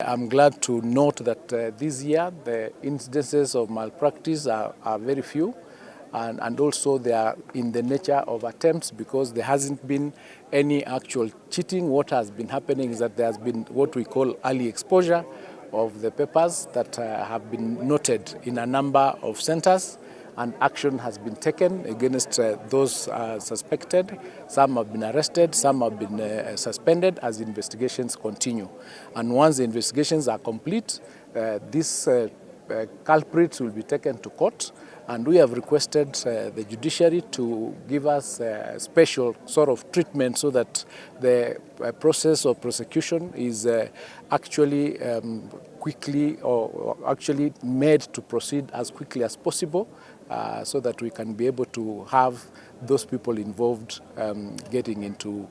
I'm glad to note that this year the incidences of malpractice are very few, and also they are in the nature of attempts because there hasn't been any actual cheating. What has been happening is that there has been what we call early exposure of the papers that have been noted in a number of centers, and action has been taken against those suspected. Some have been arrested, some have been suspended as investigations continue. And once the investigations are complete, these culprits will be taken to court, and we have requested the judiciary to give us special sort of treatment so that the process of prosecution is actually quickly or actually made to proceed as quickly as possible, so that we can be able to have those people involved getting into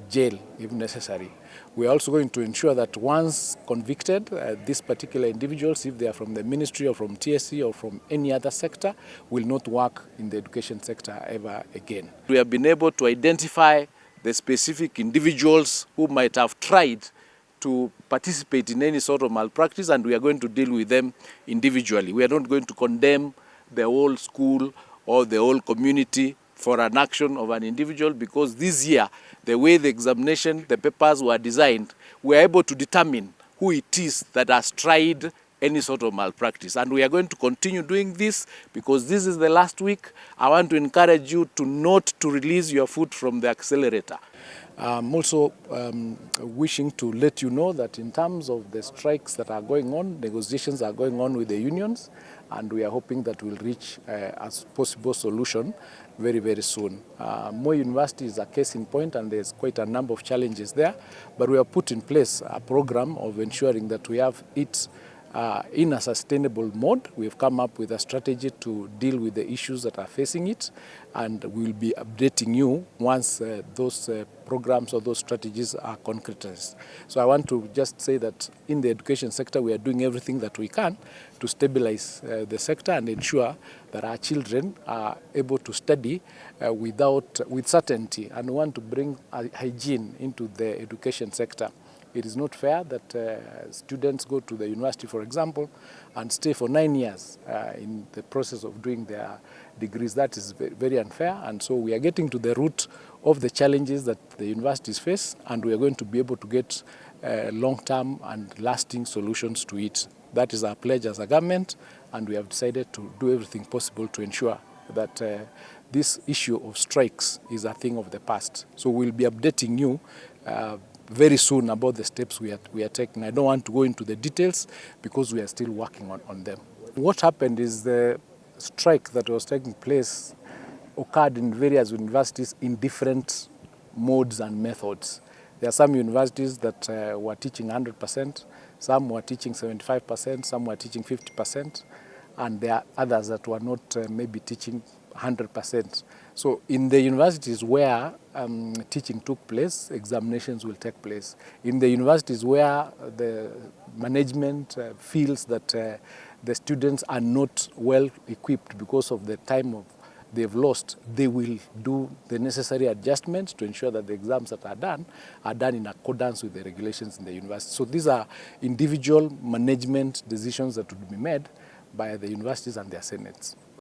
jail if necessary. We are also going to ensure that once convicted, these particular individuals, if they are from the ministry or from TSC or from any other sector, will not work in the education sector ever again. We have been able to identify the specific individuals who might have tried to participate in any sort of malpractice, and we are going to deal with them individually. We are not going to condemn the whole school or the whole community for an action of an individual, because this year, the way the examination, the papers were designed, we are able to determine who it is that has tried any sort of malpractice. And we are going to continue doing this because this is the last week. I want to encourage you to not to release your foot from the accelerator. I'm also wishing to let you know that in terms of the strikes that are going on, negotiations are going on with the unions, and we are hoping that we'll reach a possible solution very, very soon. More universities are case in point, and there's quite a number of challenges there, but we have put in place a program of ensuring that we have it in a sustainable mode. We've come up with a strategy to deal with the issues that are facing it, and we'll be updating you once those programs or those strategies are concretized. So I want to just say that in the education sector, we are doing everything that we can to stabilize the sector and ensure that our children are able to study with certainty, and we want to bring hygiene into the education sector. It is not fair that students go to the university, for example, and stay for 9 years in the process of doing their degrees. That is very unfair, and so we are getting to the root of the challenges that the universities face, and we are going to be able to get long-term and lasting solutions to it. That is our pledge as a government, and we have decided to do everything possible to ensure that this issue of strikes is a thing of the past. So we'll be updating you very soon about the steps we are taking. I don't want to go into the details because we are still working on them. What happened is the strike that was taking place occurred in various universities in different modes and methods. There are some universities that were teaching 100%, some were teaching 75%, some were teaching 50%, and there are others that were not maybe teaching 100%. So in the universities where teaching took place, examinations will take place. In the universities where the management feels that the students are not well equipped because of the time they've lost, they will do the necessary adjustments to ensure that the exams that are done in accordance with the regulations in the university. So these are individual management decisions that would be made by the universities and their senates.